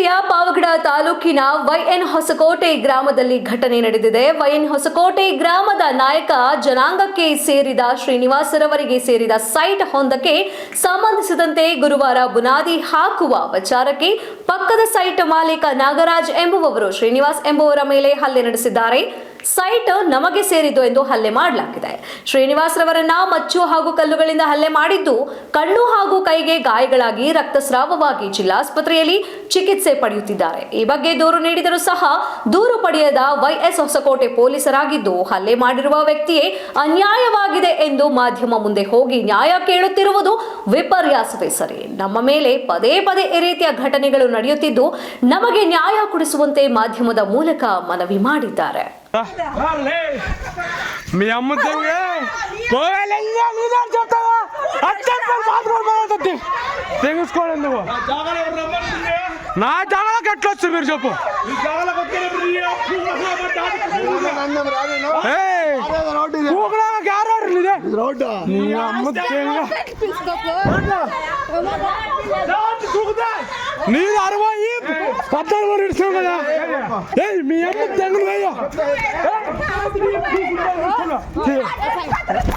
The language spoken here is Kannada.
ಜಿಲ್ಲೆಯ ಪಾವಗಡ ತಾಲೂಕಿನ ವೈಎನ್ ಹೊಸಕೋಟೆ ಗ್ರಾಮದಲ್ಲಿ ಘಟನೆ ನಡೆದಿದೆ. ವೈಎನ್ ಹೊಸಕೋಟೆ ಗ್ರಾಮದ ನಾಯಕ ಜನಾಂಗಕ್ಕೆ ಸೇರಿದ ಶ್ರೀನಿವಾಸರವರಿಗೆ ಸೇರಿದ ಸೈಟ್ ಹೊಂದಕ್ಕೆ ಸಂಬಂಧಿಸಿದಂತೆ ಗುರುವಾರ ಬುನಾದಿ ಹಾಕುವ ವಿಚಾರಕ್ಕೆ ಪಕ್ಕದ ಸೈಟ್ ಮಾಲೀಕ ನಾಗರಾಜ್ ಎಂಬುವವರು ಶ್ರೀನಿವಾಸ್ ಎಂಬುವರ ಮೇಲೆ ಹಲ್ಲೆ ನಡೆಸಿದ್ದಾರೆ. ಸೈಟ್ ನಮಗೆ ಸೇರಿದ್ದು ಎಂದು ಹಲ್ಲೆ ಮಾಡಲಾಗಿದೆ. ಶ್ರೀನಿವಾಸ್ ರವರನ್ನ ಮಚ್ಚು ಹಾಗೂ ಕಲ್ಲುಗಳಿಂದ ಹಲ್ಲೆ ಮಾಡಿದ್ದು, ಕಣ್ಣು ಹಾಗೂ ಕೈಗೆ ಗಾಯಗಳಾಗಿ ರಕ್ತಸ್ರಾವವಾಗಿ ಜಿಲ್ಲಾಸ್ಪತ್ರೆಯಲ್ಲಿ ಚಿಕಿತ್ಸೆ ಪಡೆಯುತ್ತಿದ್ದಾರೆ. ಈ ಬಗ್ಗೆ ದೂರು ನೀಡಿದರೂ ಸಹ ದೂರು ಪಡೆಯದ ವೈಎಸ್ ಹೊಸಕೋಟೆ ಪೊಲೀಸರಾಗಿದ್ದು, ಹಲ್ಲೆ ಮಾಡಿರುವ ವ್ಯಕ್ತಿಯೇ ಅನ್ಯಾಯವಾಗಿದೆ ಎಂದು ಮಾಧ್ಯಮ ಮುಂದೆ ಹೋಗಿ ನ್ಯಾಯ ಕೇಳುತ್ತಿರುವುದು ವಿಪರ್ಯಾಸವೇ ಸರಿ. ನಮ್ಮ ಮೇಲೆ ಪದೇ ಪದೇ ಈ ರೀತಿಯ ಘಟನೆಗಳು ನಡೆಯುತ್ತಿದ್ದು, ನಮಗೆ ನ್ಯಾಯ ಕೊಡಿಸುವಂತೆ ಮಾಧ್ಯಮದ ಮೂಲಕ ಮನವಿ ಮಾಡಿದ್ದಾರೆ. మీ అమ్మ తెగుసుకోండి నువ్వు నా జాగాలకు ఎట్లా వస్తుంది మీరు చెప్పు. నీ అమ్మ నీది 60 14 ఇస్తావు కదా. మీ అమ్మ తెంగులు